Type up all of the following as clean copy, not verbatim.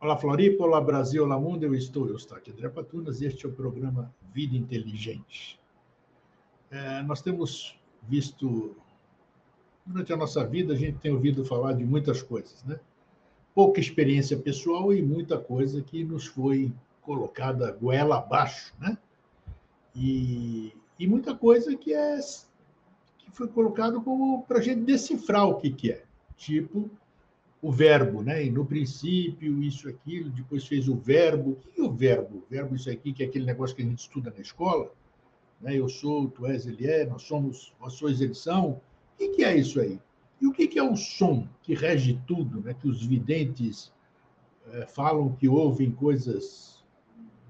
Olá, Floripa, olá, Brasil, olá, mundo, eu estou, Eustáquio André Patunas, e este é o programa Vida Inteligente. Nós temos visto, durante a nossa vida, a gente tem ouvido falar de muitas coisas, né? Pouca experiência pessoal e muita coisa que nos foi colocada goela abaixo, né? E muita coisa que foi colocado como para a gente decifrar o que é. Tipo, o verbo, né? E no princípio, isso, aquilo, depois fez o verbo. O que é o verbo? O verbo, isso aqui, que é aquele negócio que a gente estuda na escola, né? Eu sou, tu és, ele é, nós somos, vós sois, eles são. O que é isso aí? E o que é o som que rege tudo, né? Que os videntes falam que ouvem coisas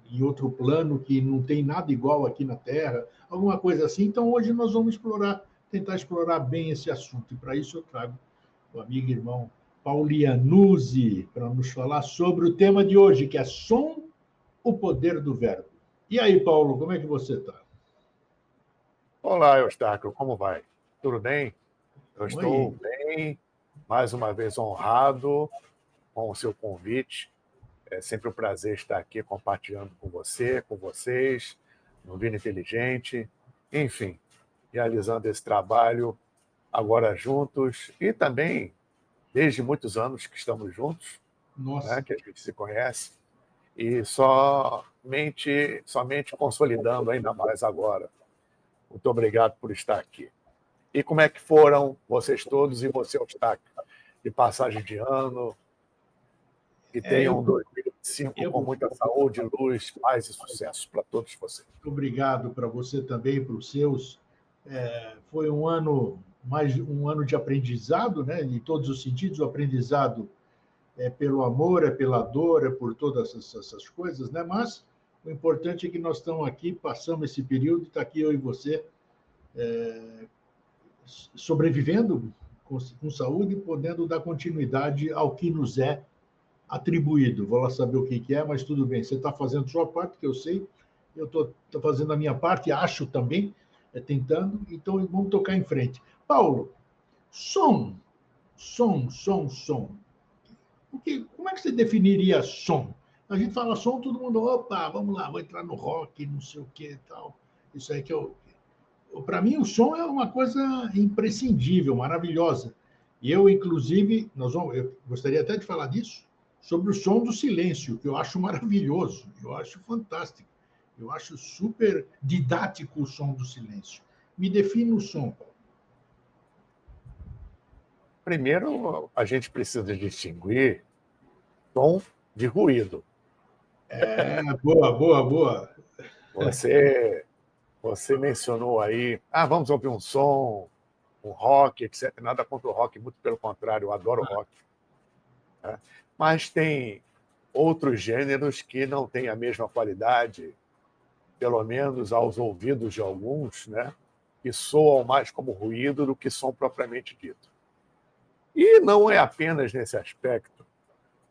em outro plano que não tem nada igual aqui na Terra, alguma coisa assim. Então, hoje nós vamos tentar explorar bem esse assunto. E para isso eu trago o amigo e irmão Paulianuzzi para nos falar sobre o tema de hoje, que é som, o poder do verbo. E aí, Paulo, como é que você está? Olá, Eustáquio, como vai? Tudo bem? Eu Vamos estou aí. bem, mais uma vez honrado com o seu convite. É sempre um prazer estar aqui compartilhando com você, com vocês, no Vida Inteligente, enfim, realizando esse trabalho agora juntos e também desde muitos anos que estamos juntos, né, Nossa, que a gente se conhece, e somente consolidando ainda mais agora. Muito obrigado por estar aqui. E como é que foram vocês todos e você, Eustáquio, de passagem de ano? Que tenham um 2025 com eu muita saúde, luz, paz e sucesso para todos vocês. obrigado para você também, para os seus. Foi um ano, mais um ano de aprendizado, né? Em todos os sentidos, o aprendizado é pelo amor, é pela dor, é por todas essas coisas, né? Mas o importante é que nós estamos aqui, passamos esse período, está aqui eu e você sobrevivendo com saúde, podendo dar continuidade ao que nos é atribuído. Vou lá saber o que é, mas tudo bem. Você está fazendo a sua parte, que eu sei, eu estou fazendo a minha parte, acho também, tentando, então vamos tocar em frente. Paulo, som, som. Como é que você definiria som? A gente fala som, todo mundo, opa, vamos lá, vou entrar no rock, não sei o que e tal. Isso aí que eu. Para mim, o som é uma coisa imprescindível, maravilhosa. E eu, inclusive, eu gostaria até de falar disso, sobre o som do silêncio, que eu acho maravilhoso, eu acho fantástico. Eu acho super didático o som do silêncio. Me define o som, Paulo. Primeiro, a gente precisa distinguir tom de ruído. Boa. Você mencionou aí, vamos ouvir um som, um rock, etc. Nada contra o rock, muito pelo contrário, eu adoro rock. Né? Mas tem outros gêneros que não têm a mesma qualidade, pelo menos aos ouvidos de alguns, né? Que soam mais como ruído do que som propriamente dito. E não é apenas nesse aspecto.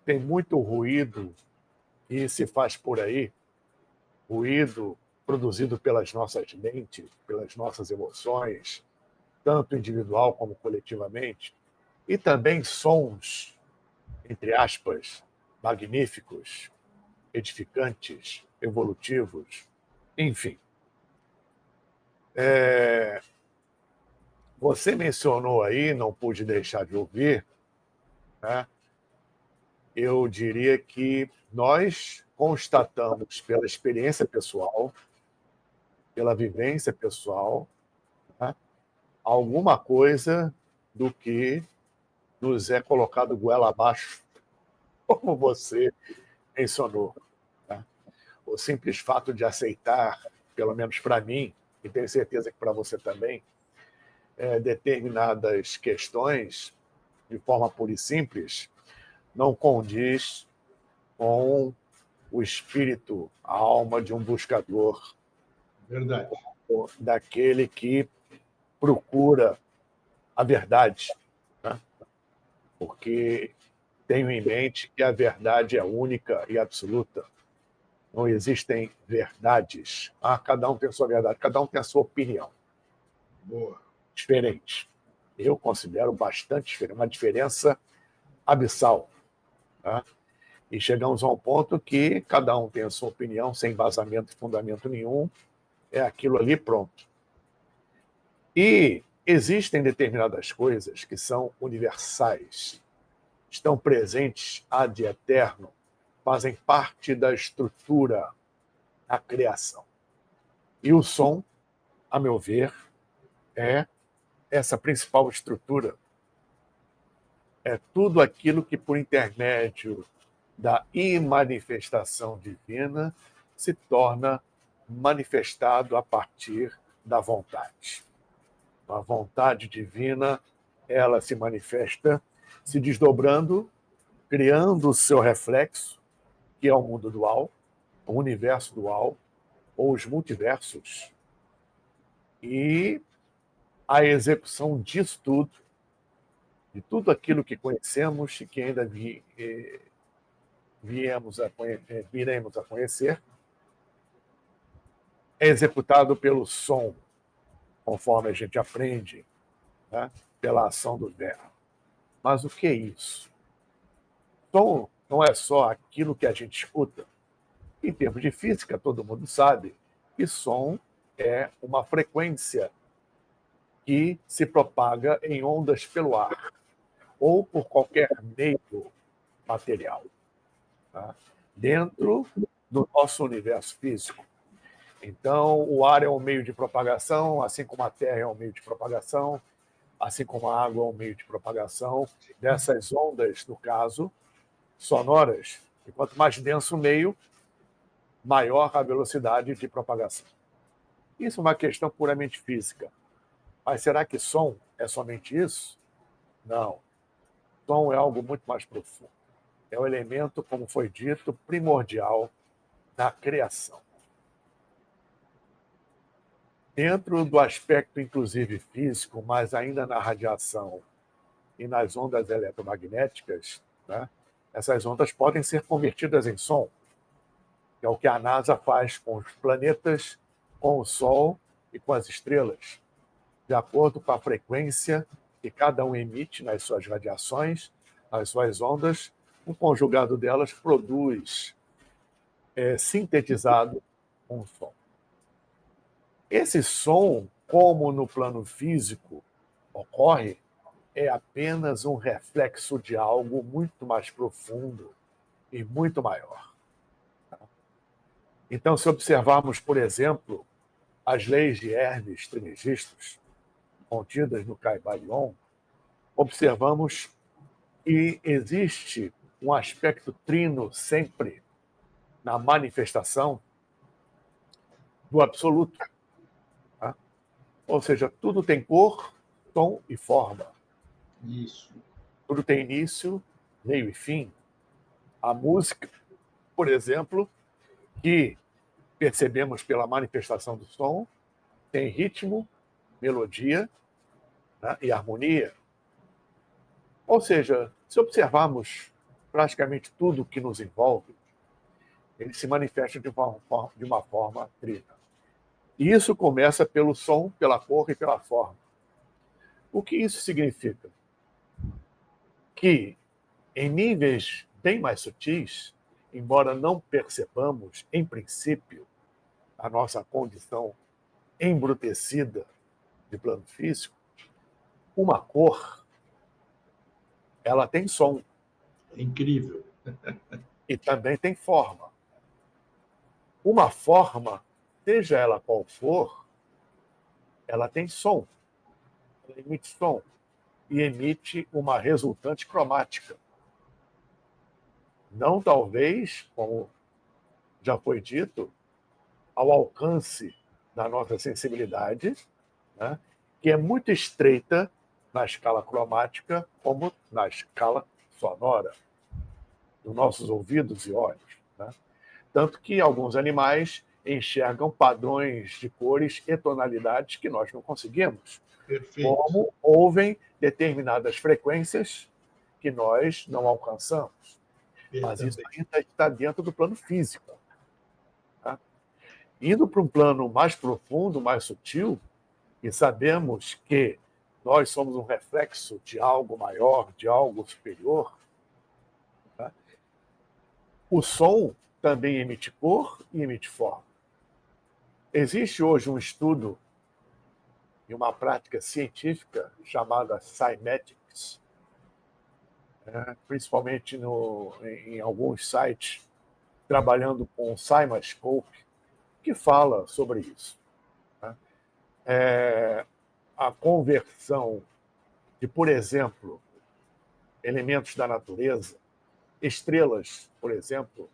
Tem muito ruído que se faz por aí, ruído produzido pelas nossas mentes, pelas nossas emoções, tanto individual como coletivamente, e também sons, entre aspas, magníficos, edificantes, evolutivos, enfim. Você mencionou aí, não pude deixar de ouvir, né? Eu diria que nós constatamos pela experiência pessoal, pela vivência pessoal, né, alguma coisa do que nos é colocado goela abaixo, como você mencionou. Né? O simples fato de aceitar, pelo menos para mim, e tenho certeza que para você também, determinadas questões, de forma pura e simples, não condiz com o espírito, a alma de um buscador, Verdade. daquele que procura a verdade, né? Porque tenho em mente que a verdade é única e absoluta. Não existem verdades. Cada um tem a sua verdade, cada um tem a sua opinião. Boa. Diferente. Eu considero bastante diferente, uma diferença abissal. Né? E chegamos a um ponto que cada um tem a sua opinião, sem embasamento e fundamento nenhum, é aquilo ali, pronto. E existem determinadas coisas que são universais, estão presentes ad eterno, fazem parte da estrutura da criação. E o som, a meu ver, é essa principal estrutura. É tudo aquilo que, por intermédio da imanifestação divina, se torna manifestado a partir da vontade. A vontade divina, ela se manifesta se desdobrando, criando o seu reflexo, que é o mundo dual, o universo dual, ou os multiversos. E a execução disso tudo, de tudo aquilo que conhecemos e que ainda viremos a conhecer, é executado pelo som, conforme a gente aprende, né? Pela ação do verbo. Mas o que é isso? Som não é só aquilo que a gente escuta. Em termos de física, todo mundo sabe que som é uma frequência que se propaga em ondas pelo ar ou por qualquer meio material, tá? Dentro do nosso universo físico. Então, o ar é um meio de propagação, assim como a terra é um meio de propagação, assim como a água é um meio de propagação dessas ondas, no caso, sonoras. E quanto mais denso o meio, maior a velocidade de propagação. Isso é uma questão puramente física. Mas será que som é somente isso? Não. Som é algo muito mais profundo. É um elemento, como foi dito, primordial da criação. Dentro do aspecto, inclusive, físico, mas ainda na radiação e nas ondas eletromagnéticas, né, essas ondas podem ser convertidas em som, que é o que a NASA faz com os planetas, com o Sol e com as estrelas, de acordo com a frequência que cada um emite nas suas radiações, nas suas ondas, um conjugado delas produz sintetizado um som. Esse som, como no plano físico ocorre, é apenas um reflexo de algo muito mais profundo e muito maior. Então, se observarmos, por exemplo, as leis de Hermes Trismegistus, contidas no Kybalion, observamos que existe um aspecto trino sempre na manifestação do absoluto. Tá? Ou seja, tudo tem cor, tom e forma. Isso. Tudo tem início, meio e fim. A música, por exemplo, que percebemos pela manifestação do som, tem ritmo, melodia, né, e harmonia. Ou seja, se observarmos praticamente tudo que nos envolve, ele se manifesta de uma forma trina. E isso começa pelo som, pela cor e pela forma. O que isso significa? Que, em níveis bem mais sutis, embora não percebamos, em princípio, a nossa condição embrutecida de plano físico, uma cor, ela tem som. É incrível. E também tem forma. Uma forma, seja ela qual for, ela tem som. Ela emite som. E emite uma resultante cromática. Não talvez, como já foi dito, ao alcance da nossa sensibilidade, né, que é muito estreita na escala cromática, como na escala sonora, dos nossos ouvidos e olhos. Né? Tanto que alguns animais enxergam padrões de cores e tonalidades que nós não conseguimos. Perfeito. Como ouvem determinadas frequências que nós não alcançamos. Mas isso ainda está dentro do plano físico. Tá? Indo para um plano mais profundo, mais sutil, e sabemos que nós somos um reflexo de algo maior, de algo superior, tá? o som também emite cor e emite forma. Existe hoje um estudo e uma prática científica chamada cymatics, principalmente em alguns sites, trabalhando com o CymaScope, que fala sobre isso. A conversão de, por exemplo, elementos da natureza, estrelas, por exemplo,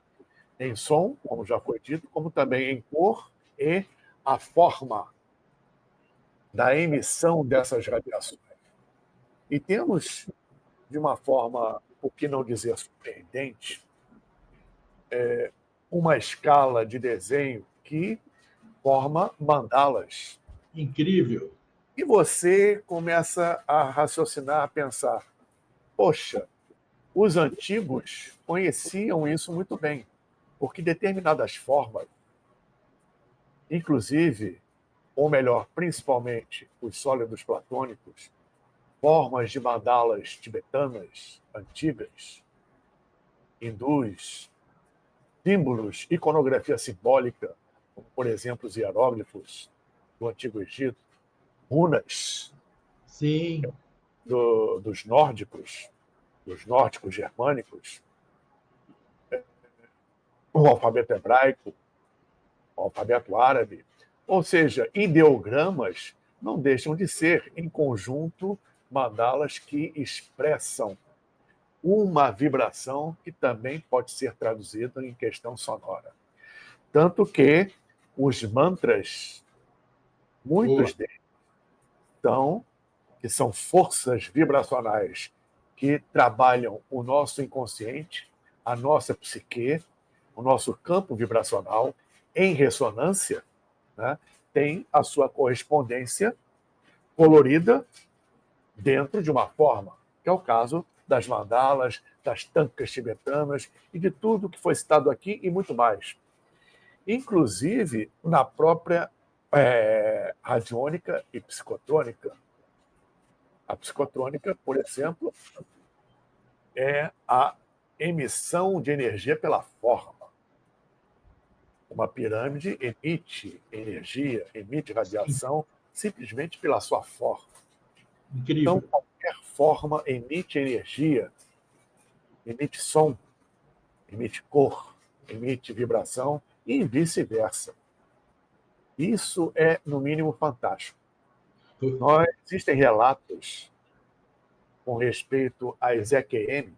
em som, como já foi dito, como também em cor e a forma da emissão dessas radiações. E temos, de uma forma, por que não dizer surpreendente, uma escala de desenho que forma mandalas. Incrível. E você começa a raciocinar, a pensar, poxa, os antigos conheciam isso muito bem, porque determinadas formas, inclusive, ou melhor, principalmente os sólidos platônicos, formas de mandalas tibetanas antigas, hindus, símbolos, iconografia simbólica, como, por exemplo, os hieróglifos do Antigo Egito, runas Sim. dos nórdicos germânicos, o alfabeto hebraico, o alfabeto árabe, ou seja, ideogramas não deixam de ser, em conjunto, mandalas que expressam uma vibração que também pode ser traduzida em questão sonora. Tanto que os mantras, muitos deles, que são forças vibracionais que trabalham o nosso inconsciente, a nossa psique, o nosso campo vibracional em ressonância, né, tem a sua correspondência colorida dentro de uma forma, que é o caso das mandalas, das tankas tibetanas e de tudo que foi citado aqui e muito mais. Inclusive na própria radiônica e psicotrônica. A psicotrônica, por exemplo, é a emissão de energia pela forma. Uma pirâmide emite energia, emite radiação simplesmente pela sua forma. Incrível. Então, qualquer forma emite energia, emite som, emite cor, emite vibração e vice-versa. Isso é, no mínimo, fantástico. Existem relatos com respeito a EZQM,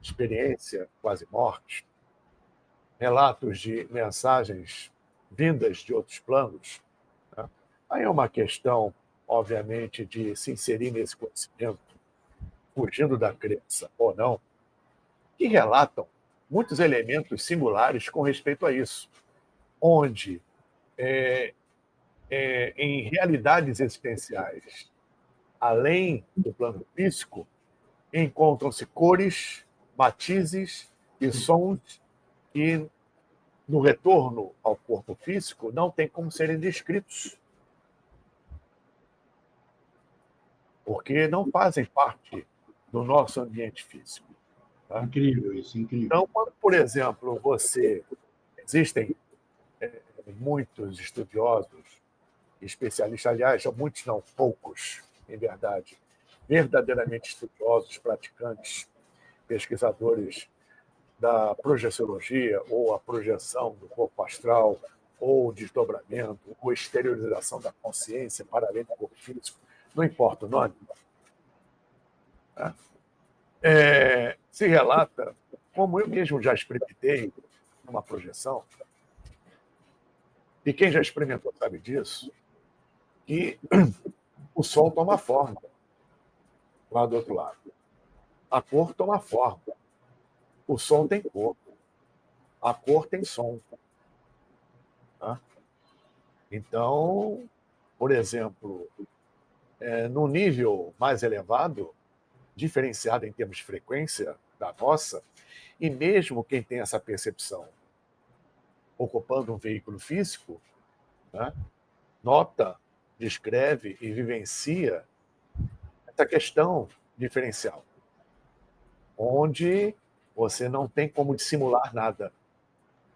experiência quase morte, relatos de mensagens vindas de outros planos. Né? Aí é uma questão, obviamente, de se inserir nesse conhecimento, fugindo da crença ou não, que relatam muitos elementos singulares com respeito a isso, onde, em realidades existenciais, além do plano físico, encontram-se cores, matizes e sons que, no retorno ao corpo físico, não tem como serem descritos, porque não fazem parte do nosso ambiente físico. Tá? Incrível isso, incrível. Então, quando, por exemplo, existem muitos estudiosos, especialistas, aliás, muitos não, poucos, em verdade, verdadeiramente estudiosos, praticantes, pesquisadores da projeciologia, ou a projeção do corpo astral, ou desdobramento, ou exteriorização da consciência para além do corpo físico, não importa o nome, se relata, como eu mesmo já experimentei numa projeção, e quem já experimentou sabe disso, que o sol toma forma lá do outro lado. A cor toma forma. O som tem cor. A cor tem som. Tá? Então, por exemplo, no nível mais elevado, diferenciado em termos de frequência da nossa, e mesmo quem tem essa percepção ocupando um veículo físico, né, nota, descreve e vivencia essa questão diferencial, onde você não tem como dissimular nada.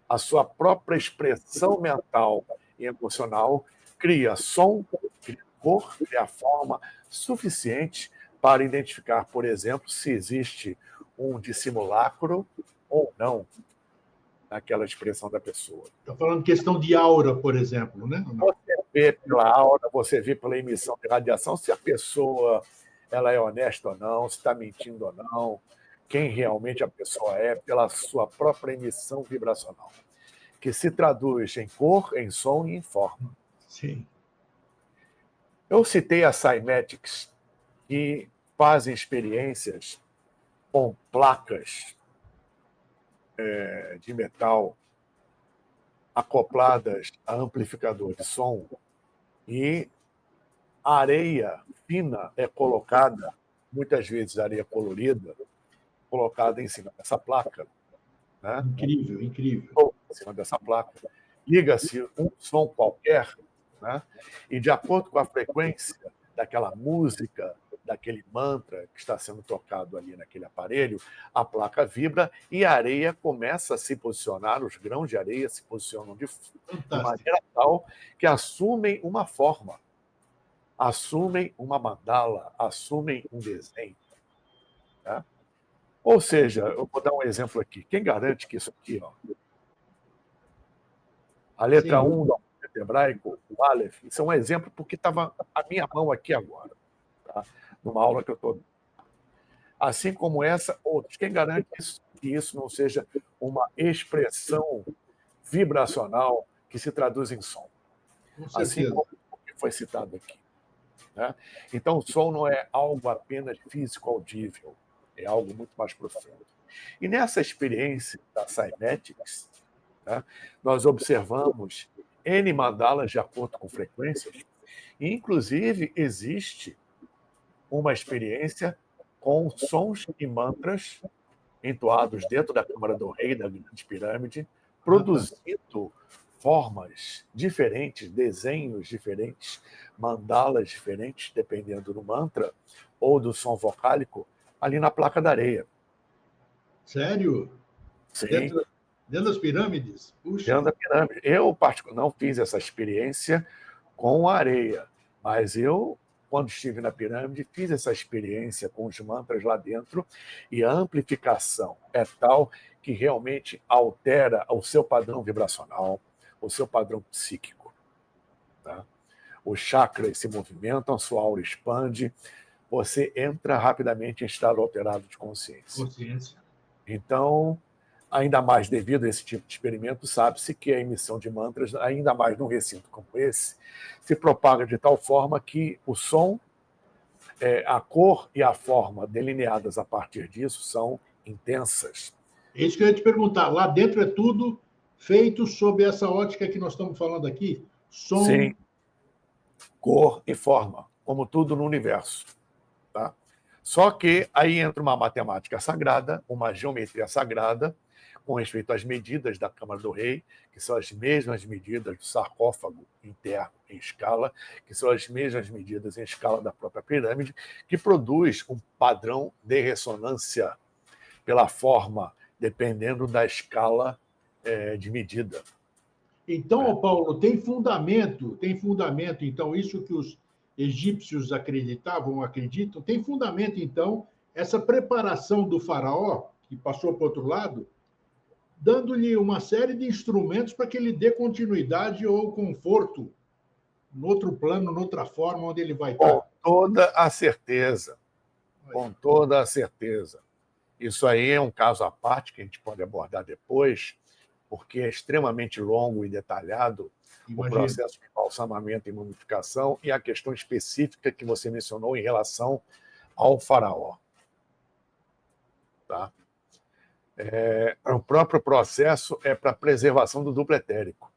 A sua própria expressão mental e emocional cria som, cria cor, cria forma suficiente para identificar, por exemplo, se existe um dissimulacro ou não naquela expressão da pessoa. Está falando questão de aura, por exemplo, né? Não. Você vê pela aura, você vê pela emissão de radiação se a pessoa ela é honesta ou não, se está mentindo ou não, quem realmente a pessoa é, pela sua própria emissão vibracional, que se traduz em cor, em som e em forma. Sim. Eu citei a Cymatics, que fazem experiências com placas de metal acopladas a amplificador de som e a areia fina é colocada, muitas vezes areia colorida, colocada em cima dessa placa, né? Incrível, incrível. Em cima dessa placa. Liga-se um som qualquer, né? E de acordo com a frequência daquela música, daquele mantra que está sendo tocado ali naquele aparelho, a placa vibra e a areia começa a se posicionar, os grãos de areia se posicionam de maneira tal que assumem uma forma, assumem uma mandala, assumem um desenho. Né? Ou seja, eu vou dar um exemplo aqui. Quem garante que isso aqui, ó, a letra 1 do alfabeto hebraico, o Aleph, isso é um exemplo porque estava a minha mão aqui agora, tá? Numa aula que eu estou. Assim como essa, outros. Quem garante que isso não seja uma expressão vibracional que se traduz em som? Assim como foi citado aqui. Né? Então, o som não é algo apenas físico audível, é algo muito mais profundo. E nessa experiência da Cymatics, né, nós observamos N mandalas de acordo com frequências, e, inclusive, existe uma experiência com sons e mantras entoados dentro da Câmara do Rei, da Grande Pirâmide, produzindo formas diferentes, desenhos diferentes, mandalas diferentes, dependendo do mantra ou do som vocálico, ali na placa da areia. Sério? Sim. Dentro das pirâmides? Puxa. Dentro da pirâmide. Eu, particularmente, não fiz essa experiência com areia, mas eu, quando estive na pirâmide, fiz essa experiência com os mantras lá dentro e a amplificação é tal que realmente altera o seu padrão vibracional, o seu padrão psíquico. Tá? Os chakras se movimentam, sua aura expande, você entra rapidamente em estado alterado de consciência. Então, ainda mais devido a esse tipo de experimento, sabe-se que a emissão de mantras, ainda mais num recinto como esse, se propaga de tal forma que o som, a cor e a forma delineadas a partir disso são intensas. É isso que eu ia te perguntar. Lá dentro é tudo feito sob essa ótica que nós estamos falando aqui? Som. Sim. Cor e forma, como tudo no universo. Tá? Só que aí entra uma matemática sagrada, uma geometria sagrada, com respeito às medidas da Câmara do Rei, que são as mesmas medidas do sarcófago interno em escala, que são as mesmas medidas em escala da própria pirâmide, que produz um padrão de ressonância pela forma, dependendo da escala de medida. Então, Paulo, tem fundamento, então, isso que os egípcios acreditavam, acreditam, tem fundamento, então, essa preparação do faraó, que passou para o outro lado, dando-lhe uma série de instrumentos para que ele dê continuidade ou conforto no outro plano, noutra forma, onde ele vai estar. Com toda a certeza. Com toda a certeza. Isso aí é um caso à parte que a gente pode abordar depois, porque é extremamente longo e detalhado. Imagina. O processo de embalsamamento e mumificação e a questão específica que você mencionou em relação ao faraó. Tá? O próprio processo é para preservação do duplo etérico.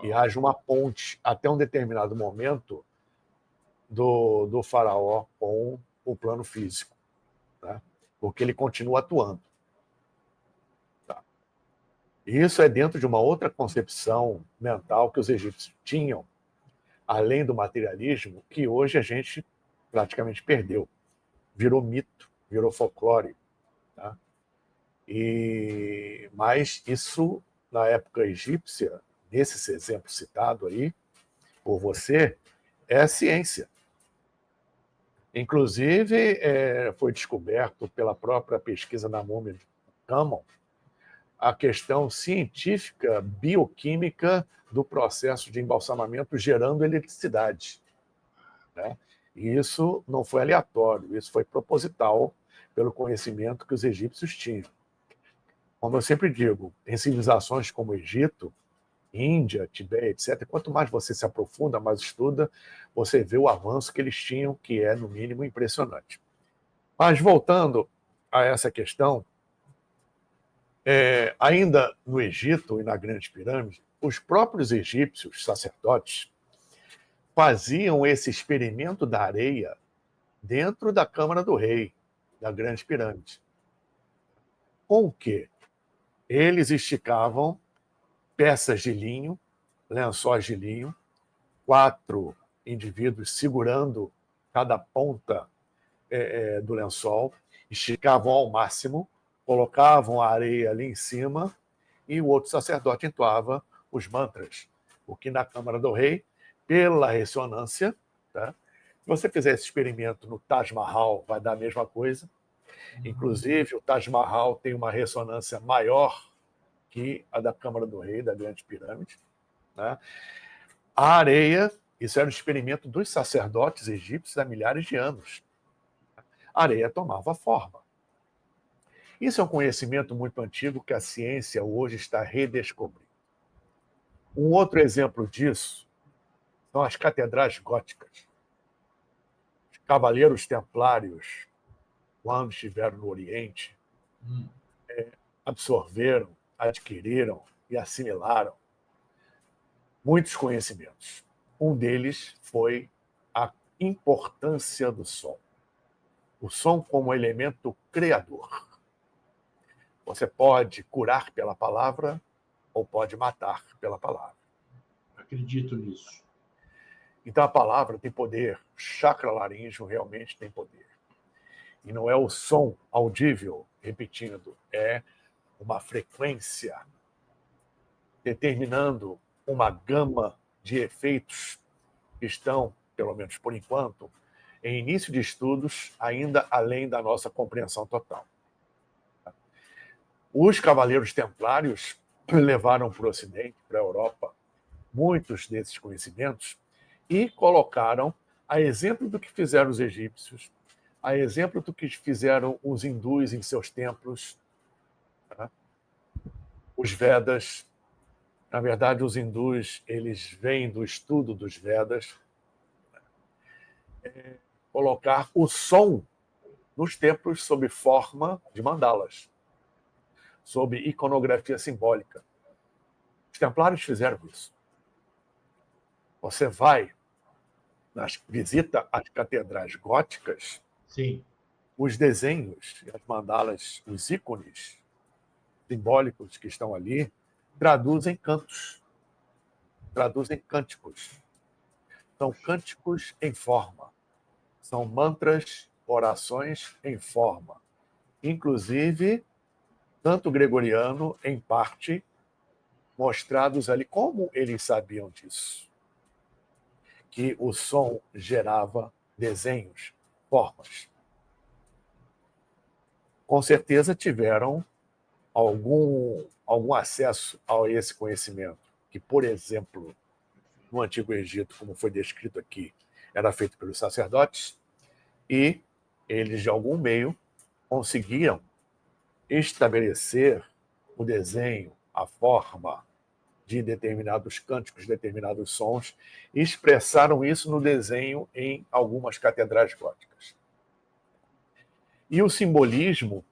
E haja uma ponte até um determinado momento do faraó com o plano físico, tá? Porque ele continua atuando. Tá? Isso é dentro de uma outra concepção mental que os egípcios tinham, além do materialismo, que hoje a gente praticamente perdeu. Virou mito, virou folclore. Tá? Mas isso, na época egípcia, nesses exemplos citados aí por você, é ciência. Inclusive, foi descoberto pela própria pesquisa na múmia de Tutankhamon a questão científica, bioquímica do processo de embalsamamento gerando eletricidade, né? E isso não foi aleatório, isso foi proposital pelo conhecimento que os egípcios tinham. Como eu sempre digo, em civilizações como o Egito, Índia, Tibete, etc., quanto mais você se aprofunda, mais estuda, você vê o avanço que eles tinham, que é, no mínimo, impressionante. Mas, voltando a essa questão, ainda no Egito e na Grande Pirâmide, os próprios egípcios sacerdotes faziam esse experimento da areia dentro da Câmara do Rei, da Grande Pirâmide. Com o quê? Eles esticavam peças de linho, lençóis de linho, 4 indivíduos segurando cada ponta do lençol, esticavam ao máximo, colocavam a areia ali em cima e o outro sacerdote entoava os mantras. O que na Câmara do Rei, pela ressonância, tá? Se você fizer esse experimento no Taj Mahal, vai dar a mesma coisa. Inclusive, o Taj Mahal tem uma ressonância maior que a da Câmara do Rei, da Grande Pirâmide, né? A areia, isso era um experimento dos sacerdotes egípcios há milhares de anos. A areia tomava forma. Isso é um conhecimento muito antigo que a ciência hoje está redescobrindo. Um outro exemplo disso são as catedrais góticas. Os cavaleiros templários, quando estiveram no Oriente, absorveram, adquiriram e assimilaram muitos conhecimentos. Um deles foi a importância do som. O som como elemento criador. Você pode curar pela palavra ou pode matar pela palavra. Acredito nisso. Então a palavra tem poder, o chakra laríngeo realmente tem poder. E não é o som audível, repetindo, é uma frequência determinando uma gama de efeitos que estão, pelo menos por enquanto, em início de estudos, ainda além da nossa compreensão total. Os cavaleiros templários levaram para o Ocidente, para a Europa, muitos desses conhecimentos e colocaram, a exemplo do que fizeram os egípcios, a exemplo do que fizeram os hindus em seus templos, tá? Os Vedas. Na verdade, os hindus, eles vêm do estudo dos Vedas, colocar o som nos templos sob forma de mandalas, sob iconografia simbólica. Os templários fizeram isso. Você vai, visita as catedrais góticas, sim, os desenhos, as mandalas, os ícones simbólicos que estão ali, traduzem cantos, traduzem cânticos. São cânticos em forma. São mantras, orações em forma. Inclusive, canto gregoriano, em parte, mostrados ali. Como eles sabiam disso? Que o som gerava desenhos, formas. Com certeza tiveram algum acesso a esse conhecimento, que, por exemplo, no Antigo Egito, como foi descrito aqui, era feito pelos sacerdotes, e eles, de algum meio, conseguiam estabelecer o desenho, a forma de determinados cânticos, determinados sons, e expressaram isso no desenho em algumas catedrais góticas. E o simbolismo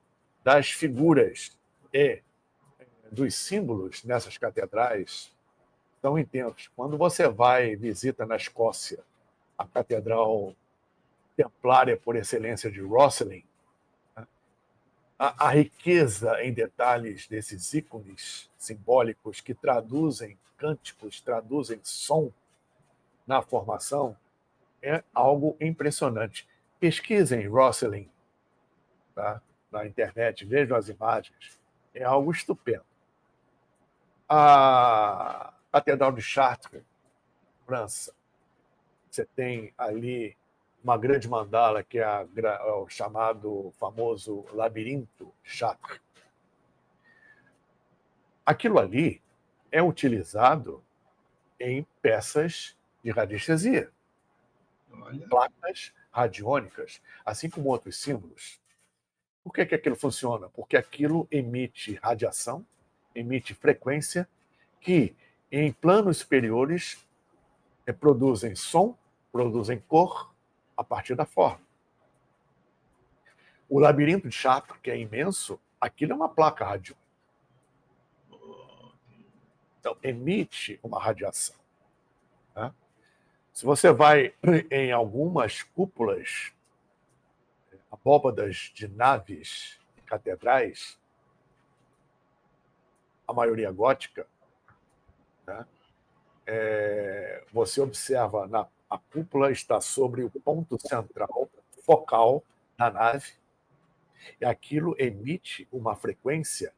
das figuras e dos símbolos nessas catedrais são intensos. Quando você vai e visita na Escócia a catedral templária por excelência de Rosslyn, a riqueza em detalhes desses ícones simbólicos que traduzem cânticos, traduzem som na formação, é algo impressionante. Pesquisem Rosslyn, tá? Na internet, vejam as imagens. é algo estupendo. A Catedral de Chartres, França, você tem ali uma grande mandala, que é o chamado famoso Labirinto de Chartres. Aquilo ali é utilizado em peças de radiestesia, placas radiônicas, assim como outros símbolos. Por que aquilo funciona? Porque aquilo emite radiação, emite frequência, que em planos superiores produzem som, produzem cor a partir da forma. O labirinto de Chartres, que é imenso, aquilo é uma placa radiônica. Então, emite uma radiação. Né? Se você vai em algumas cúpulas, abóbadas de naves, catedrais, a maioria gótica, né? Você observa, a cúpula está sobre o ponto central, focal da nave, e aquilo emite uma frequência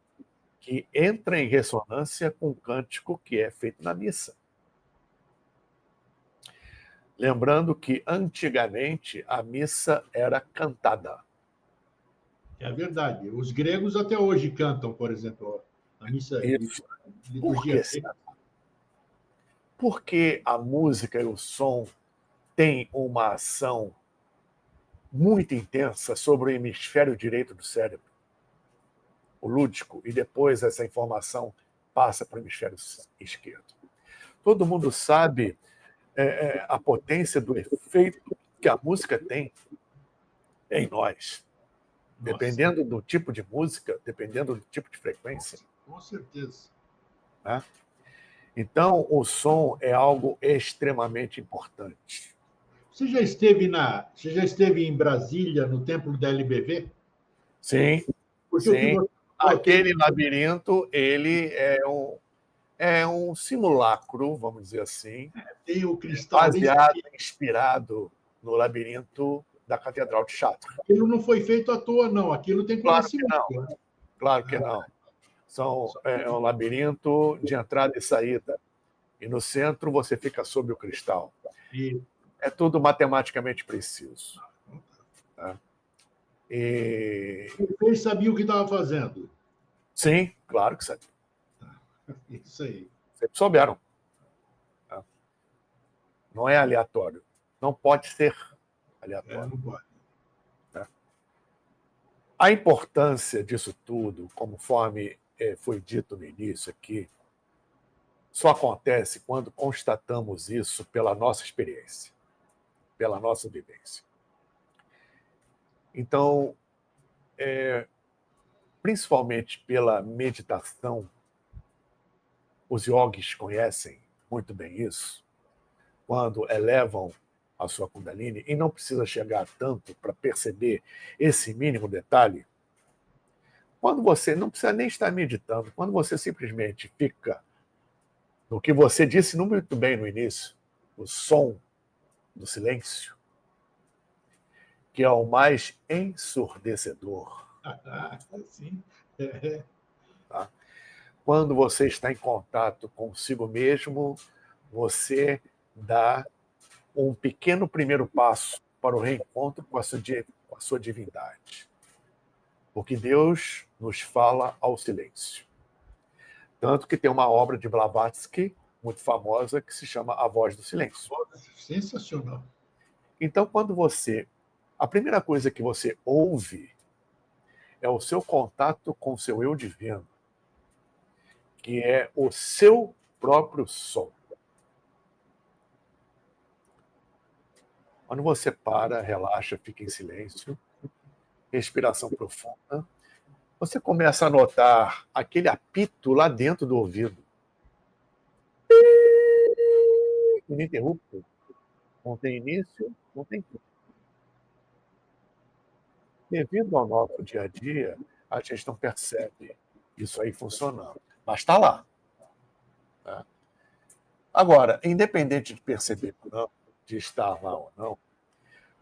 que entra em ressonância com o cântico que é feito na missa. Lembrando que, antigamente, a missa era cantada. É verdade. Os gregos até hoje cantam, por exemplo, a missa, Isso. liturgia. Porque a música e o som têm uma ação muito intensa sobre o hemisfério direito do cérebro, o lúdico, e depois essa informação passa para o hemisfério esquerdo. Todo mundo sabe a potência do efeito que a música tem em nós. Nossa. Dependendo do tipo de música, dependendo do tipo de frequência. Com certeza. Né? Então, o som é algo extremamente importante. Você já esteve em Brasília, no templo da LBV? Sim. Sim. Aquele labirinto, ele é um simulacro, vamos dizer assim, tem o cristal baseado, inspirado no labirinto da Catedral de Chartres. Aquilo não foi feito à toa, não. Aquilo tem conhecimento. Claro que não. Claro que não. É um labirinto de entrada e saída. E no centro você fica sob o cristal. É tudo matematicamente preciso. Tá? Ele sabia o que estava fazendo. Sim, claro que sabia. Isso aí. Sempre souberam. Tá? Não é aleatório. Não pode ser aleatório. Não pode. Tá? A importância disso tudo, conforme foi dito no início aqui, só acontece quando constatamos isso pela nossa experiência, pela nossa vivência. Então, principalmente pela meditação, os yogis conhecem muito bem isso, quando elevam a sua Kundalini, e não precisa chegar tanto para perceber esse mínimo detalhe. Quando você não precisa nem estar meditando, quando você simplesmente fica no que você disse muito bem no início, o som do silêncio, que é o mais ensurdecedor. Sim. Tá? Quando você está em contato consigo mesmo, você dá um pequeno primeiro passo para o reencontro com a sua divindade. Porque Deus nos fala ao silêncio. Tanto que tem uma obra de Blavatsky, muito famosa, que se chama A Voz do Silêncio. Sensacional. Então, a primeira coisa que você ouve é o seu contato com o seu eu divino, que é o seu próprio som. Quando você para, relaxa, fica em silêncio, respiração profunda, você começa a notar aquele apito lá dentro do ouvido. Ininterrupto. Não tem início, não tem fim. Devido ao nosso dia a dia, a gente não percebe isso aí funcionando. Mas está lá. Né? Agora, independente de perceber ou não, de estar lá ou não,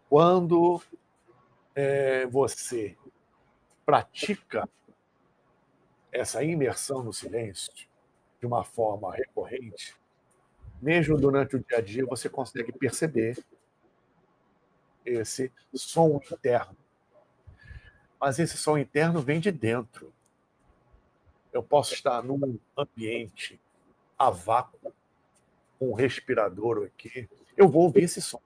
quando você pratica essa imersão no silêncio de uma forma recorrente, mesmo durante o dia a dia, você consegue perceber esse som interno. Mas esse som interno vem de dentro. Eu posso estar num ambiente a vácuo, com um respirador aqui, eu vou ouvir esse som.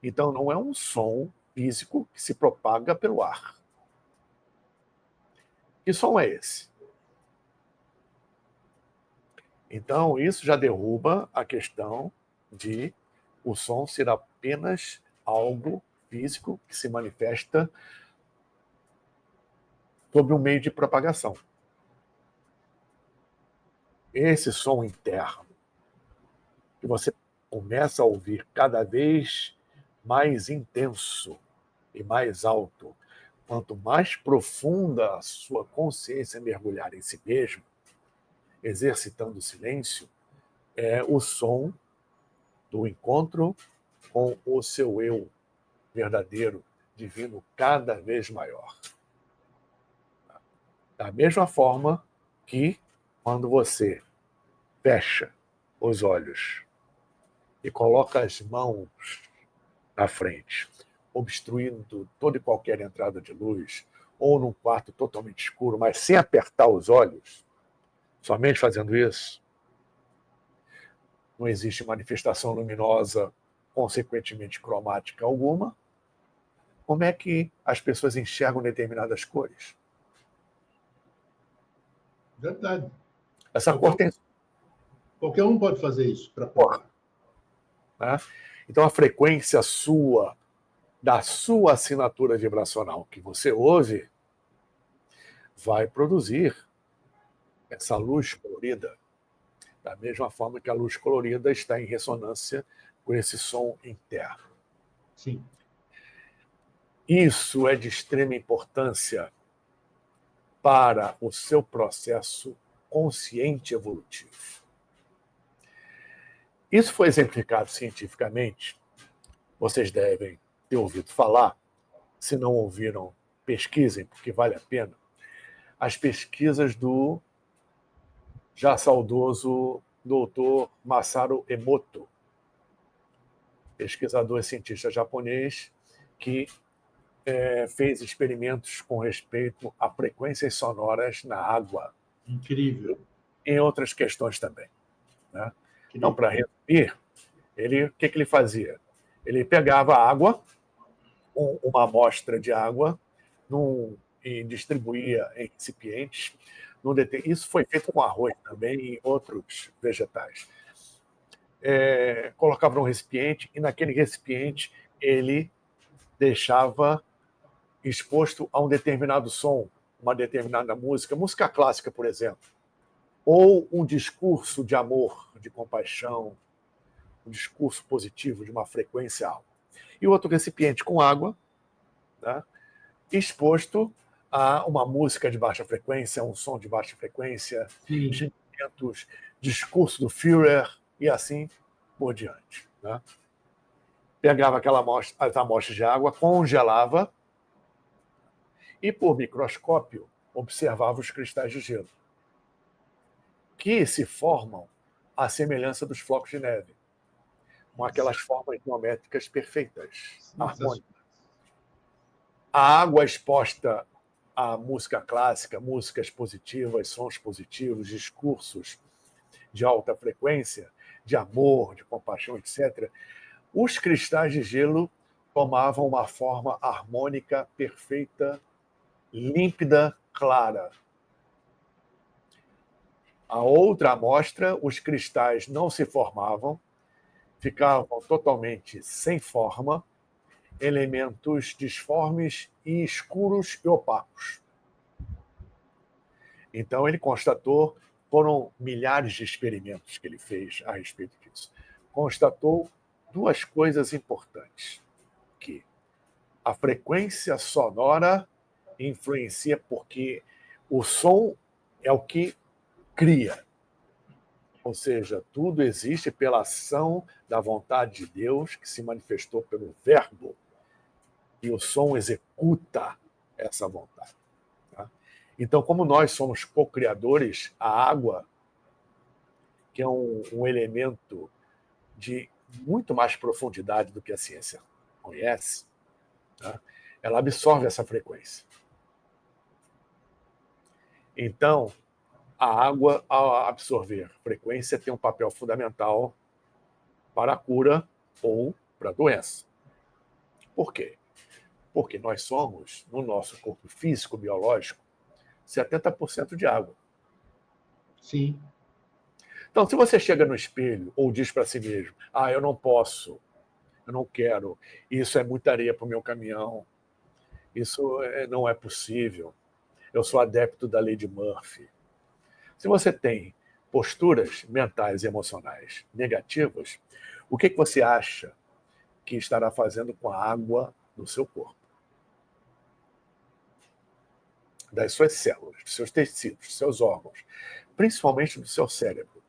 Então, não é um som físico que se propaga pelo ar. Que som é esse? Então, isso já derruba a questão de o som ser apenas algo físico que se manifesta sobre um meio de propagação. Esse som interno, que você começa a ouvir cada vez mais intenso e mais alto, quanto mais profunda a sua consciência mergulhar em si mesmo, exercitando o silêncio, é o som do encontro com o seu eu verdadeiro, divino, cada vez maior. Da mesma forma que quando você fecha os olhos e coloca as mãos na frente, obstruindo toda e qualquer entrada de luz, ou num quarto totalmente escuro, mas sem apertar os olhos, somente fazendo isso, não existe manifestação luminosa, consequentemente cromática alguma. Como é que as pessoas enxergam determinadas cores? Verdade. Essa cor tem Qualquer um pode fazer isso para cor, provar. né? Então, a frequência sua, da sua assinatura vibracional que você ouve, vai produzir essa luz colorida, da mesma forma que a luz colorida está em ressonância com esse som interno. Sim. Isso é de extrema importância para o seu processo consciente evolutivo. Isso foi exemplificado cientificamente. Vocês devem ter ouvido falar. Se não ouviram, pesquisem, porque vale a pena. As pesquisas do já saudoso doutor Masaru Emoto, pesquisador e cientista japonês, que fez experimentos com respeito a frequências sonoras na água. Incrível. E em outras questões também. Né? Então, Incrível. para resumir, o que ele fazia? Ele pegava água, uma amostra de água, e distribuía em recipientes. Isso foi feito com arroz também e outros vegetais. Colocava num recipiente e naquele recipiente ele deixava exposto a um determinado som, uma determinada música clássica, por exemplo, ou um discurso de amor, de compaixão, um discurso positivo de uma frequência alta. E outro recipiente com água, né, exposto a uma música de baixa frequência, um som de baixa frequência, sentimentos, discurso do Führer e assim por diante. Né? Pegava as amostras de água, congelava e, por microscópio, observava os cristais de gelo, que se formam à semelhança dos flocos de neve, com aquelas formas geométricas perfeitas, harmônicas. A água exposta à música clássica, músicas positivas, sons positivos, discursos de alta frequência, de amor, de compaixão, etc., os cristais de gelo tomavam uma forma harmônica, perfeita, límpida, clara. A outra amostra, os cristais não se formavam, ficavam totalmente sem forma, elementos disformes e escuros e opacos. Então, ele constatou, foram milhares de experimentos que ele fez a respeito disso, constatou duas coisas importantes, que a frequência sonora influencia porque o som é o que cria. Ou seja, tudo existe pela ação da vontade de Deus que se manifestou pelo verbo. E o som executa essa vontade. Tá? Então, como nós somos co-criadores, a água, que é um elemento de muito mais profundidade do que a ciência conhece, tá? Ela absorve essa frequência. Então, a água, ao absorver frequência, tem um papel fundamental para a cura ou para a doença. Por quê? Porque nós somos, no nosso corpo físico, biológico, 70% de água. Sim. Então, se você chega no espelho ou diz para si mesmo, eu não posso, eu não quero, isso é muita areia para o meu caminhão, isso não é possível, eu sou adepto da lei de Murphy. Se você tem posturas mentais e emocionais negativas, o que você acha que estará fazendo com a água do seu corpo? Das suas células, dos seus tecidos, dos seus órgãos, principalmente do seu cérebro.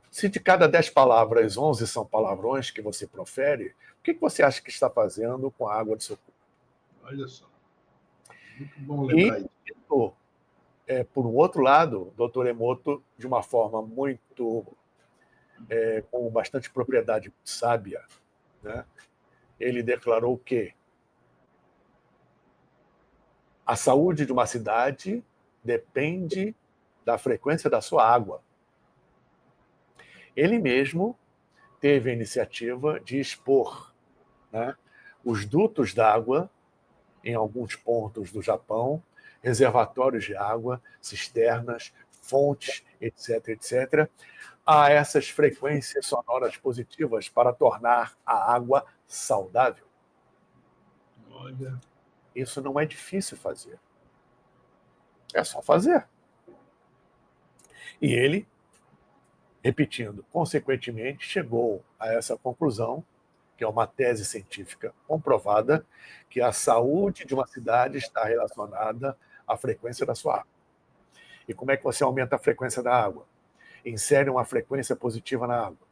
Se de cada 10 palavras, 11 são palavrões que você profere, o que você acha que está fazendo com a água do seu corpo? Olha só. Muito bom lembrar isso. Por um outro lado, o Dr. Emoto, de uma forma muito, com bastante propriedade sábia, né, ele declarou que a saúde de uma cidade depende da frequência da sua água. Ele mesmo teve a iniciativa de expor, né, os dutos d'água em alguns pontos do Japão, reservatórios de água, cisternas, fontes, etc., etc., a essas frequências sonoras positivas para tornar a água saudável. Olha. Isso não é difícil fazer. É só fazer. E ele, repetindo, consequentemente, chegou a essa conclusão, que é uma tese científica comprovada, que a saúde de uma cidade está relacionada à frequência da sua água. E como é que você aumenta a frequência da água? Insere uma frequência positiva na água,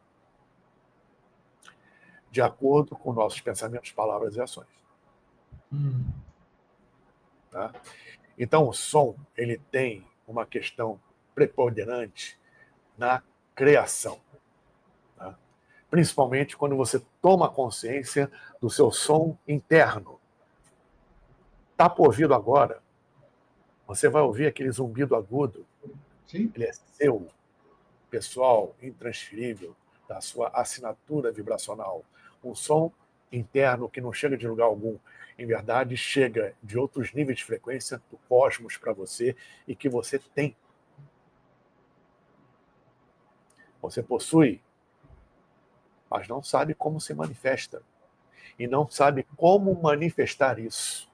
de acordo com nossos pensamentos, palavras e ações. Tá? Então, o som ele tem uma questão preponderante na criação. Tá? Principalmente quando você toma consciência do seu som interno. Está por ouvido agora, você vai ouvir aquele zumbido agudo. Sim. Ele é seu, pessoal, intransferível, da sua assinatura vibracional. Um som interno que não chega de lugar algum. Em verdade, chega de outros níveis de frequência do cosmos para você e que você tem. Você possui, mas não sabe como se manifesta. E não sabe como manifestar isso.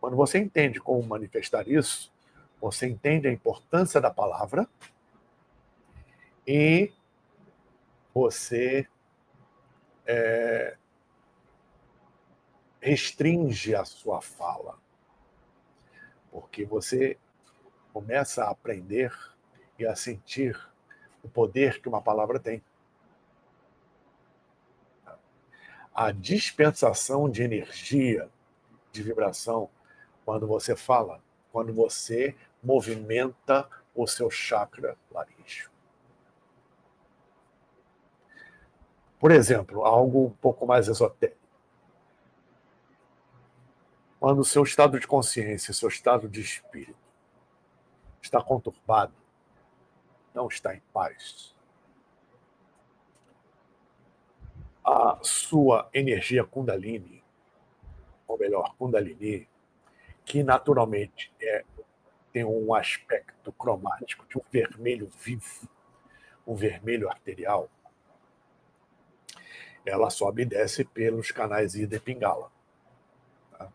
Quando você entende como manifestar isso, você entende a importância da palavra e você restringe a sua fala. Porque você começa a aprender e a sentir o poder que uma palavra tem. A dispensação de energia, de vibração, quando você fala, quando você movimenta o seu chakra laríngeo. Por exemplo, algo um pouco mais esotérico. Quando o seu estado de consciência, o seu estado de espírito está conturbado, não está em paz, a sua energia Kundalini, ou melhor, Kundalini, que naturalmente tem um aspecto cromático de um vermelho vivo, um vermelho arterial, ela sobe e desce pelos canais Ida e Pingala. Tá?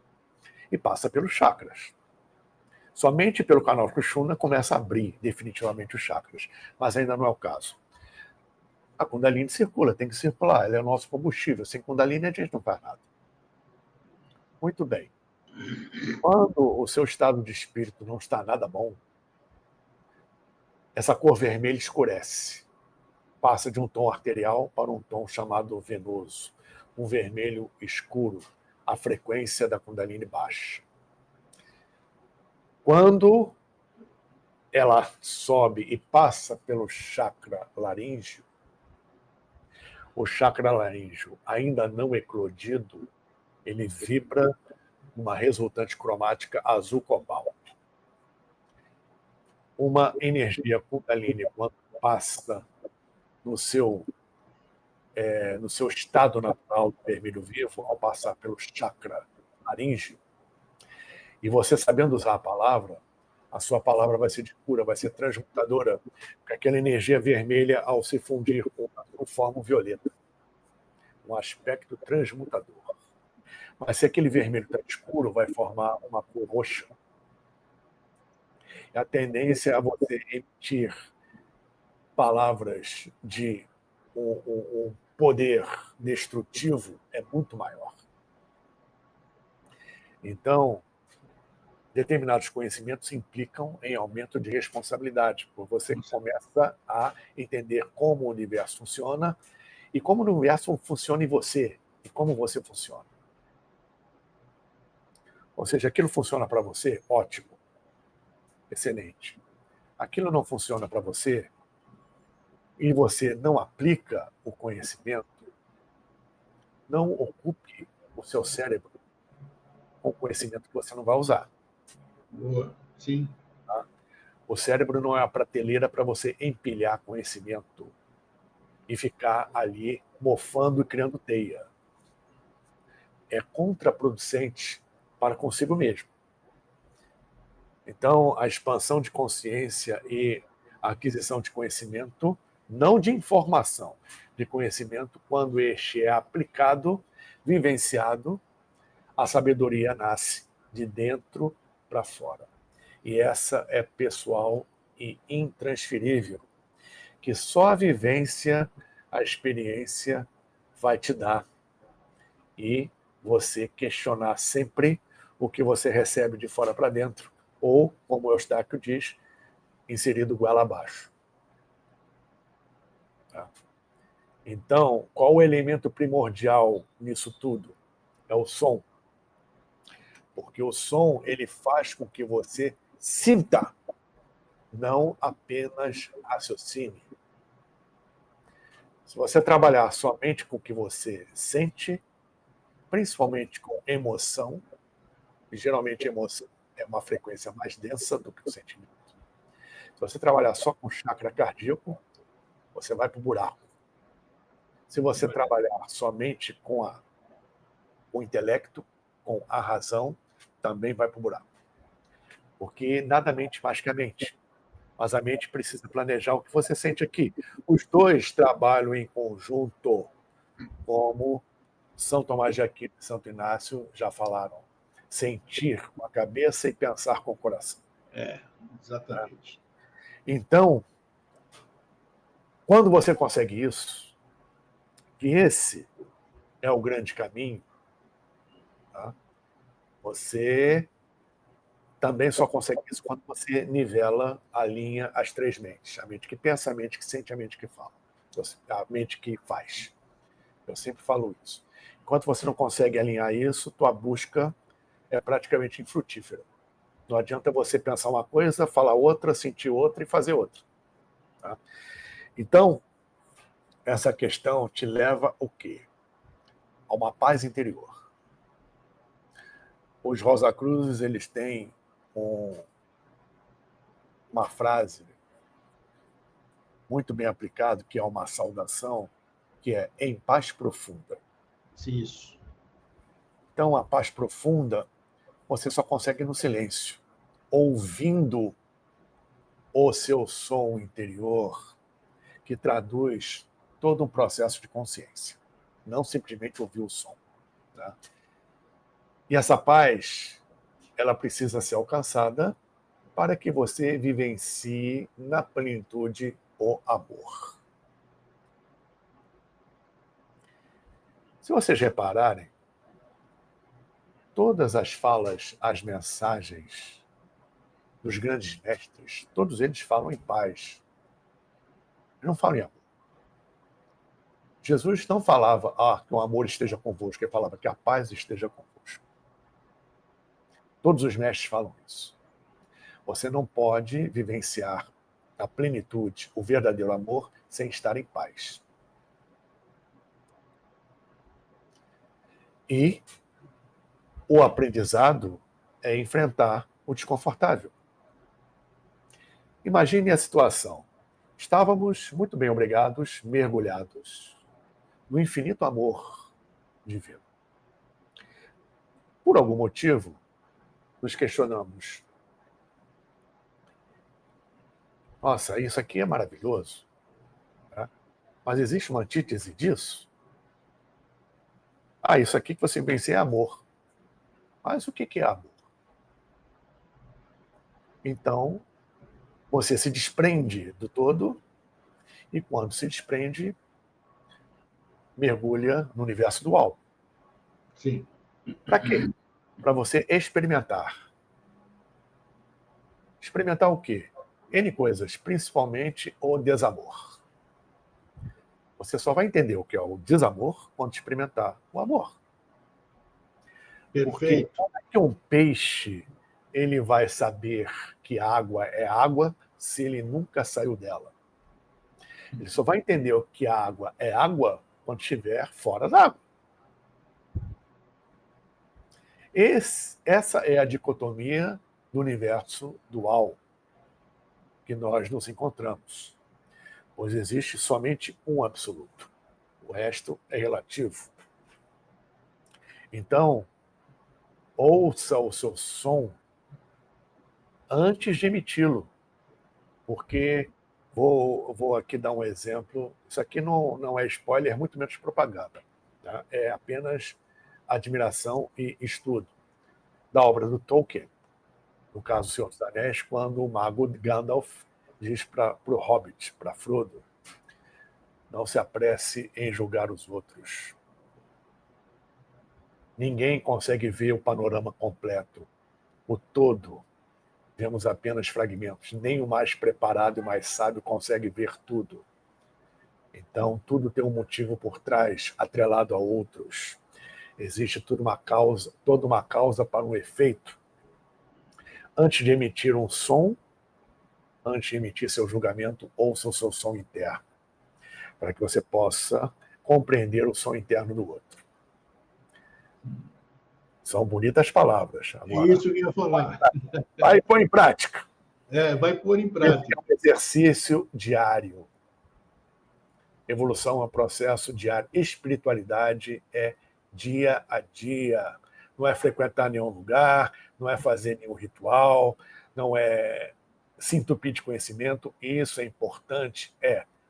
E passa pelos chakras. Somente pelo canal Kushuna começa a abrir definitivamente os chakras, mas ainda não é o caso. A Kundalini circula, tem que circular, ela é o nosso combustível. Sem Kundalini a gente não faz nada. Muito bem. Quando o seu estado de espírito não está nada bom, essa cor vermelha escurece. Passa de um tom arterial para um tom chamado venoso, um vermelho escuro, a frequência da Kundalini baixa. Quando ela sobe e passa pelo chakra laríngeo, o chakra laríngeo ainda não eclodido, ele vibra uma resultante cromática azul cobalto. Uma energia Kundalini, quando passa no seu estado natural do vermelho vivo, ao passar pelo chakra laríngeo, e você sabendo usar a sua palavra vai ser de cura, vai ser transmutadora, porque aquela energia vermelha, ao se fundir com forma violeta, um aspecto transmutador. Mas se aquele vermelho está escuro, vai formar uma cor roxa. A tendência é você emitir palavras de um poder destrutivo é muito maior. Então, determinados conhecimentos implicam em aumento de responsabilidade, porque você começa a entender como o universo funciona e como o universo funciona em você e como você funciona. Ou seja, aquilo funciona para você, ótimo, excelente. Aquilo não funciona para você e você não aplica o conhecimento, não ocupe o seu cérebro com conhecimento que você não vai usar. Boa. Sim. Tá? O cérebro não é uma prateleira para você empilhar conhecimento e ficar ali mofando e criando teia. É contraproducente para consigo mesmo. Então, a expansão de consciência e a aquisição de conhecimento, não de informação, de conhecimento, quando este é aplicado, vivenciado, a sabedoria nasce de dentro para fora. E essa é pessoal e intransferível, que só a vivência, a experiência vai te dar. E você questionar sempre o que você recebe de fora para dentro, ou, como o Eustáquio diz, inserido goela abaixo. Tá? Então, qual o elemento primordial nisso tudo? É o som. Porque o som, ele faz com que você sinta, não apenas raciocine. Se você trabalhar somente com o que você sente, principalmente com emoção, e geralmente emoção é uma frequência mais densa do que o sentimento. Se você trabalhar só com chakra cardíaco, você vai para o buraco. Se você trabalhar somente com o intelecto, com a razão, também vai para o buraco. Porque nada mente mais que a mente. Mas a mente precisa planejar o que você sente aqui. Os dois trabalham em conjunto, como São Tomás de Aquino e Santo Inácio já falaram. Sentir com a cabeça e pensar com o coração. Exatamente. Então, quando você consegue isso, que esse é o grande caminho, tá? Você também só consegue isso quando você nivela, alinha as três mentes. A mente que pensa, a mente que sente, a mente que fala. A mente que faz. Eu sempre falo isso. Enquanto você não consegue alinhar isso, tua busca é praticamente infrutífera. Não adianta você pensar uma coisa, falar outra, sentir outra e fazer outra. Tá? Então, essa questão te leva o quê? A uma paz interior. Os Rosacruzes, eles têm uma frase muito bem aplicada, que é uma saudação, que é em paz profunda. Isso. Então, a paz profunda você só consegue no silêncio, ouvindo o seu som interior, que traduz todo um processo de consciência, não simplesmente ouvir o som. Tá? E essa paz, ela precisa ser alcançada para que você vivencie na plenitude o amor. Se vocês repararem, todas as falas, as mensagens dos grandes mestres, todos eles falam em paz. Eles não falam em amor. Jesus não falava que o amor esteja convosco, ele falava que a paz esteja convosco. Todos os mestres falam isso. Você não pode vivenciar a plenitude, o verdadeiro amor, sem estar em paz. E o aprendizado é enfrentar o desconfortável. Imagine a situação. Estávamos, muito bem, obrigados, mergulhados no infinito amor divino. Por algum motivo, nos questionamos. Nossa, isso aqui é maravilhoso, né? Mas existe uma antítese disso? Isso aqui que você pensa é amor. Mas o que é amor? Então, você se desprende do todo e, quando se desprende, mergulha no universo dual. Sim. Para quê? Para você experimentar. Experimentar o quê? N coisas, principalmente o desamor. Você só vai entender o que é o desamor quando experimentar o amor. Porque Perfeito. como é que um peixe ele vai saber que água é água se ele nunca saiu dela? Ele só vai entender o que a água é água quando estiver fora da água. Essa é a dicotomia do universo dual que nós nos encontramos, pois existe somente um absoluto. O resto é relativo. Então, ouça o seu som antes de emiti-lo, porque vou aqui dar um exemplo. Isso aqui não é spoiler, muito menos propaganda. Tá? É apenas admiração e estudo da obra do Tolkien, no caso, O Senhor dos Anéis, quando o mago Gandalf diz para o Hobbit, para Frodo, não se apresse em julgar os outros. Ninguém consegue ver o panorama completo, o todo. Vemos apenas fragmentos. Nem o mais preparado e mais sábio consegue ver tudo. Então, tudo tem um motivo por trás, atrelado a outros. Existe toda uma causa para um efeito. Antes de emitir um som, antes de emitir seu julgamento, ouça o seu som interno, para que você possa compreender o som interno do outro. São bonitas palavras. Agora, É isso que eu ia falar. vai pôr em prática. Vai pôr em prática. É um exercício diário. Evolução é um processo diário. Espiritualidade é dia a dia. Não é frequentar nenhum lugar, não é fazer nenhum ritual, não é se entupir de conhecimento. Isso é importante,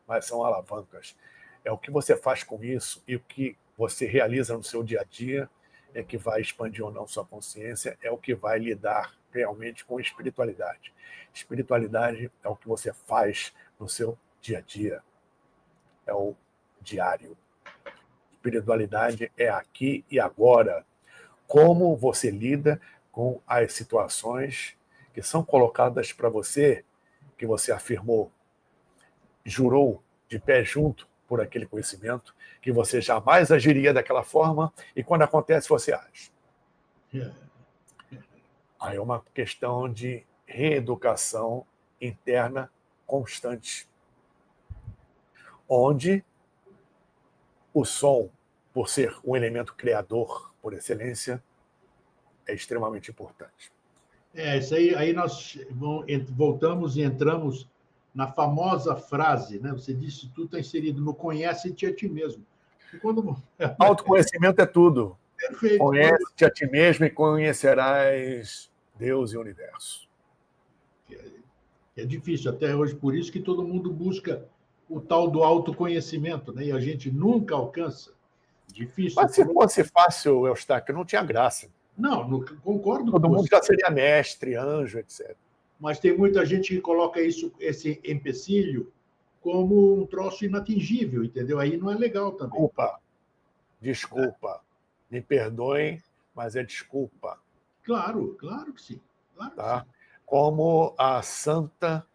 mas são alavancas. É o que você faz com isso e o que você realiza no seu dia a dia é que vai expandir ou não sua consciência, é o que vai lidar realmente com espiritualidade. Espiritualidade é o que você faz no seu dia a dia. É o diário. Espiritualidade é aqui e agora. Como você lida com as situações que são colocadas para você, que você afirmou, jurou de pé junto por aquele conhecimento, que você jamais agiria daquela forma, e quando acontece, você age. Aí é uma questão de reeducação interna constante, onde o som, por ser um elemento criador por excelência, é extremamente importante. Isso aí nós voltamos e entramos na famosa frase, né? Você disse, tu está inserido no conhece-te a ti mesmo. E quando... Autoconhecimento é tudo. Perfeito. Conhece-te a ti mesmo e conhecerás Deus e o universo. É difícil até hoje, por isso que todo mundo busca o tal do autoconhecimento, né? E a gente nunca alcança. Difícil. Mas se fosse fácil, Eustáquio, não tinha graça. Não, concordo Todo com mundo você. já seria mestre, anjo, etc. Mas tem muita gente que coloca esse empecilho como um troço inatingível, entendeu? Aí não é legal também. Desculpa. Me perdoem, mas é desculpa. Claro que sim. Claro que sim. Como a santa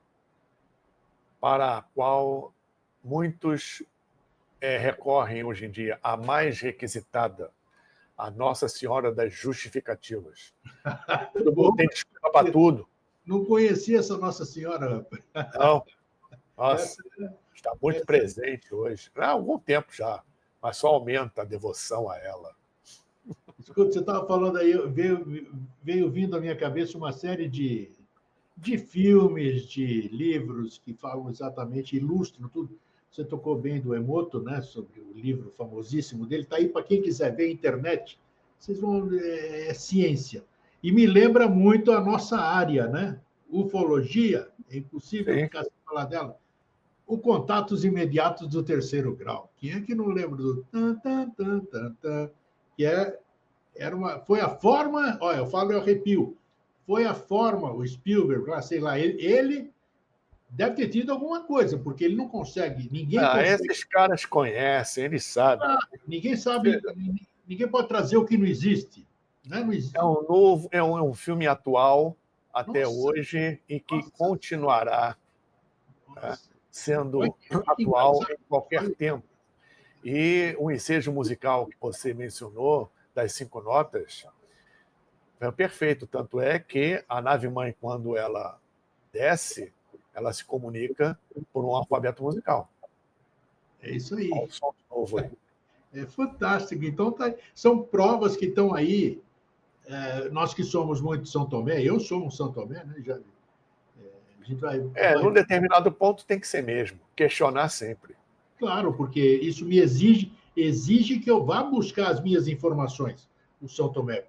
para a qual muitos recorrem hoje em dia, a mais requisitada, a Nossa Senhora das Justificativas. Todo mundo tem desculpa para tudo. Não conhecia essa Nossa Senhora, rapaz. Não, nossa, Essa, está muito essa... presente hoje. Há algum tempo já, mas só aumenta a devoção a ela. Escuta, você estava falando aí, veio vindo à minha cabeça uma série de filmes, de livros que falam exatamente, ilustram tudo. Você tocou bem do Emoto, né, sobre o livro famosíssimo dele. Está aí para quem quiser ver, internet. Vocês vão. É ciência. E me lembra muito a nossa área, né? Ufologia. É impossível Sim. ficar sem falar dela. O Contatos Imediatos do Terceiro Grau. Quem é que não lembra do tan, tan, tan, tan, tan, que foi a forma, olha, eu falo e arrepio, foi a forma, o Spielberg, sei lá, ele deve ter tido alguma coisa, porque ele não consegue, ninguém consegue, Esses caras conhecem, eles sabem. ninguém sabe, ninguém pode trazer o que não existe. Né? Não existe. É um filme atual até Nossa, hoje e que nossa, continuará, né, nossa. Olha sendo que atual engraçado. em qualquer tempo. E o ensejo musical que você mencionou, das 5 notas, é perfeito. Tanto é que a nave-mãe, quando ela desce, ela se comunica por um alfabeto musical. É isso Olha aí. o som novo aí. É fantástico. Então, são provas que estão aí. Nós que somos muito de São Tomé, eu sou um São Tomé, né? A gente Num determinado ponto tem que ser mesmo. Questionar sempre. claro, porque isso me exige que eu vá buscar as minhas informações, o São Tomé.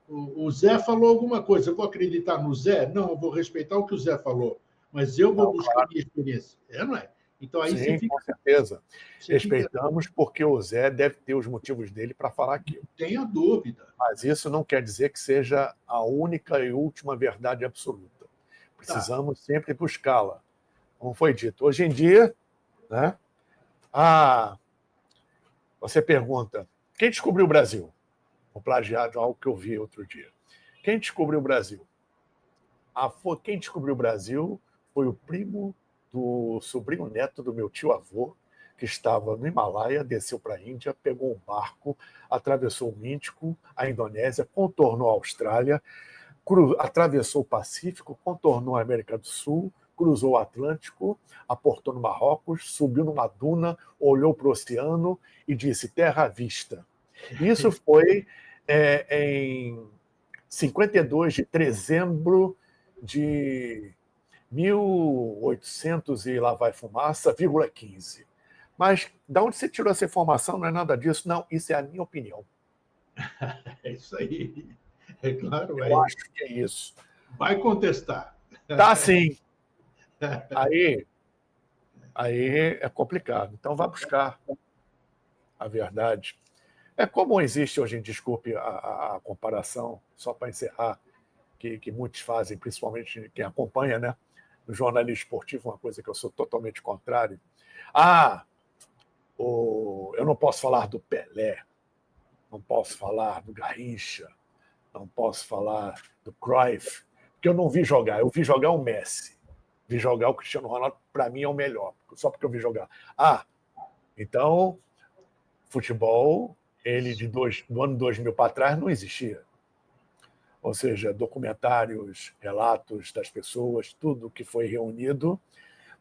O Zé falou alguma coisa, eu vou acreditar no Zé? Não, eu vou respeitar o que o Zé falou, mas eu vou Não, buscar a claro. minha experiência. Não é? Então aí Sim, com certeza. você fica, Respeitamos porque o Zé deve ter os motivos dele para falar aquilo. tenha dúvida. Mas isso não quer dizer que seja a única e última verdade absoluta. Tá. Precisamos sempre buscá-la. Como foi dito, hoje em dia, né? Você pergunta, quem descobriu o Brasil? O plagiado, algo que eu vi outro dia. Quem descobriu o Brasil? Quem descobriu o Brasil foi o primo do sobrinho neto do meu tio-avô, que estava no Himalaia, desceu para a Índia, pegou um barco, atravessou o Índico, a Indonésia, contornou a Austrália, atravessou o Pacífico, contornou a América do Sul, cruzou o Atlântico, aportou no Marrocos, subiu numa duna, olhou para o oceano e disse: terra à vista. Isso foi em 52 de dezembro de 1800 e lá vai fumaça, 15. Mas de onde você tirou essa informação? Não é nada disso. Não, isso é a minha opinião. É isso aí. É claro, Eu acho que é isso. vai contestar. Tá sim. Aí é complicado. Então vá buscar a verdade. É como existe hoje, desculpe a comparação, só para encerrar, que muitos fazem, principalmente quem acompanha, né? No jornalismo esportivo, uma coisa que eu sou totalmente contrário. Eu não posso falar do Pelé, não posso falar do Garrincha, não posso falar do Cruyff, porque eu não vi jogar. Eu vi jogar o Messi, vi jogar o Cristiano Ronaldo, para mim é o melhor, só porque eu vi jogar. Então, futebol, ele do ano 2000 para trás não existia. Ou seja, documentários, relatos das pessoas, tudo que foi reunido,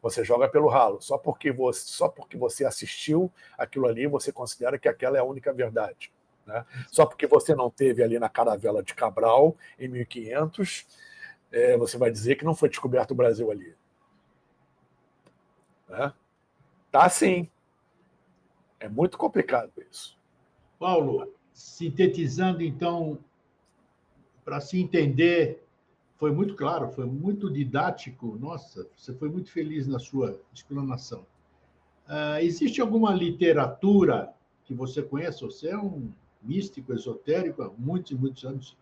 você joga pelo ralo. Só porque você assistiu aquilo ali, você considera que aquela é a única verdade. Né? Só porque você não teve ali na caravela de Cabral, em 1500, você vai dizer que não foi descoberto o Brasil ali. Né? Tá sim. É muito complicado isso. Paulo, sintetizando então, para se entender, foi muito claro, foi muito didático. Nossa, você foi muito feliz na sua explanação. Existe alguma literatura que você conhece? Você é um místico esotérico há muitos e muitos anos,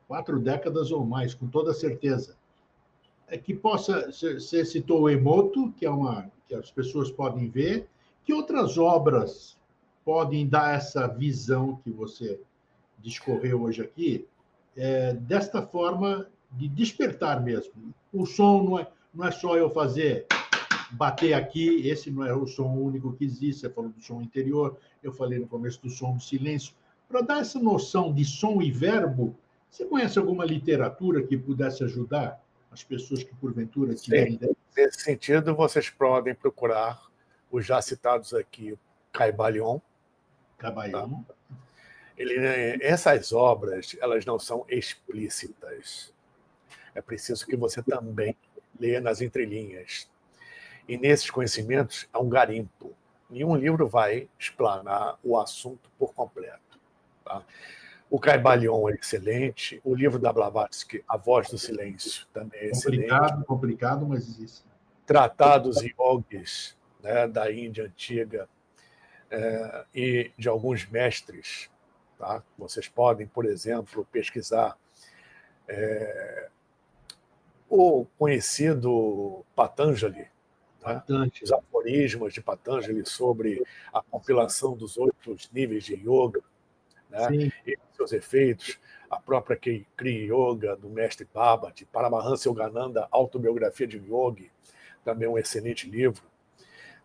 4 décadas ou mais, com toda certeza. Que possa, você citou o Emoto, que as pessoas podem ver. Que outras obras podem dar essa visão que você discorreu hoje aqui, desta forma de despertar mesmo? O som não é só eu bater aqui, esse não é o som único que existe, você falou do som interior, eu falei no começo do som do silêncio. Para dar essa noção de som e verbo, você conhece alguma literatura que pudesse ajudar? as pessoas que, porventura, tiverem... Nesse sentido, vocês podem procurar os já citados aqui, Caibalion. Caibalion. Tá? Essas obras, elas não são explícitas. É preciso que você também leia nas entrelinhas. E nesses conhecimentos é um garimpo. Nenhum livro vai explanar o assunto por completo. Tá? O Caibalion é excelente. O livro da Blavatsky, A Voz do Silêncio, também é excelente. Complicado, mas existe. Tratados yogis, né, da Índia antiga e de alguns mestres. Tá? Vocês podem, por exemplo, pesquisar o conhecido Patanjali, né? Os aforismos de Patanjali sobre a compilação dos 8 níveis de yoga, né? E seus efeitos, a própria Kriya Yoga do mestre Babaji, Paramahansa Yogananda, Autobiografia de um Yogi, também um excelente livro.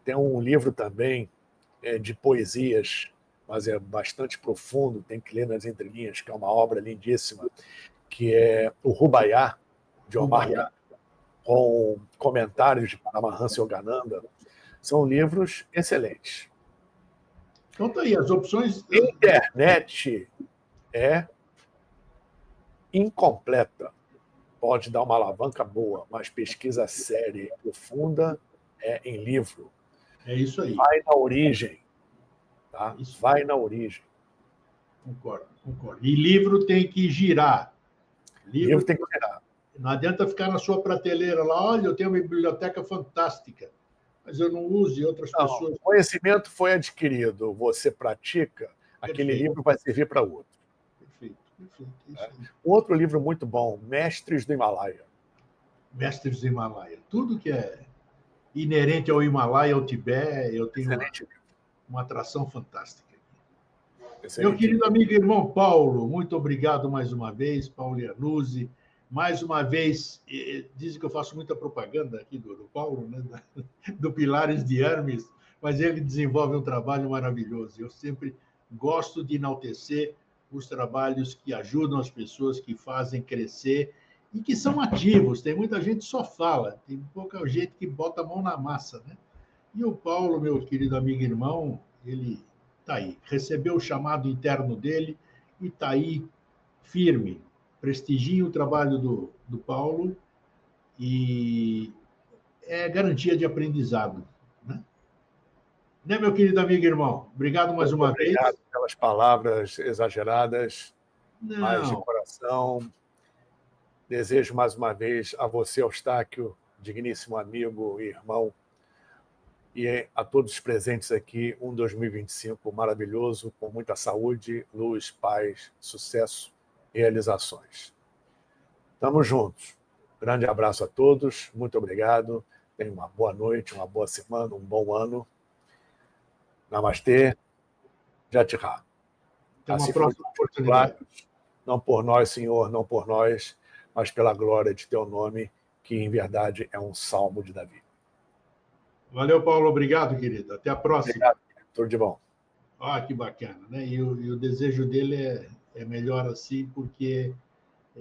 Tem um livro também de poesias, mas é bastante profundo, tem que ler nas entrelinhas, que é uma obra lindíssima, que é o Rubaiyat, de Omar Khayyam, com comentários de Paramahansa Yogananda. São livros excelentes. Então tá aí, as opções... A internet é incompleta. Pode dar uma alavanca boa, mas pesquisa séria e profunda é em livro. É isso aí. Vai na origem. Tá? Vai na origem. Concordo. E livro tem que girar. Livro tem que girar. Não adianta ficar na sua prateleira lá, olha, eu tenho uma biblioteca fantástica, mas eu não uso e outras pessoas... O conhecimento foi adquirido, você pratica, aquele livro vai servir para outro. Perfeito. Um outro livro muito bom, Mestres do Himalaia. Mestres do Himalaia. Tudo que é inerente ao Himalaia, ao Tibete, eu tenho uma atração fantástica. Meu querido amigo e irmão Paulo, muito obrigado mais uma vez, Paulo Iannuzzi. Mais uma vez, dizem que eu faço muita propaganda aqui do Paulo, né? Do Pilares de Hermes, mas ele desenvolve um trabalho maravilhoso. Eu sempre gosto de enaltecer os trabalhos que ajudam as pessoas, que fazem crescer e que são ativos. Tem muita gente que só fala, tem pouca gente que bota a mão na massa, né? E o Paulo, meu querido amigo e irmão, ele está aí, recebeu o chamado interno dele e está aí firme. Prestigiem o trabalho do Paulo e é garantia de aprendizado. Né, meu querido amigo e irmão? Obrigado mais uma vez. Obrigado pelas palavras exageradas, mas de coração. Desejo mais uma vez a você, Eustáquio, digníssimo amigo e irmão, e a todos os presentes aqui, um 2025 maravilhoso, com muita saúde, luz, paz, sucesso, realizações. Estamos juntos. Grande abraço a todos, muito obrigado. Tenham uma boa noite, uma boa semana, um bom ano. Namastê, Jai. Até uma próxima oportunidade. Não por nós, Senhor, não por nós, mas pela glória de teu nome, que em verdade é um salmo de Davi. Valeu, Paulo. Obrigado, querido. Até a próxima. Obrigado. Tudo de bom. Que bacana, né? E o desejo dele é melhor assim, porque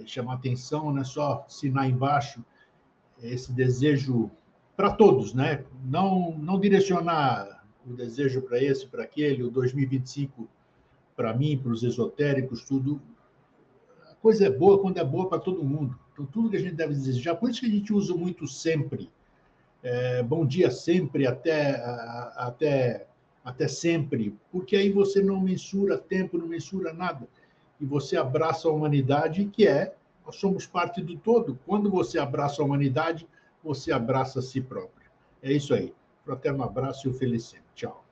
chama atenção, não é só assinar embaixo esse desejo para todos, né? Não direcionar o desejo para esse, para aquele, o 2025 para mim, para os esotéricos, tudo. A coisa é boa quando é boa para todo mundo. Então, tudo que a gente deve desejar, por isso que a gente usa muito sempre. Bom dia sempre, até sempre, porque aí você não mensura tempo, não mensura nada. E você abraça a humanidade, que nós somos parte do todo. Quando você abraça a humanidade, você abraça a si próprio. É isso aí. Fraterno abraço e o feliz sempre. Tchau.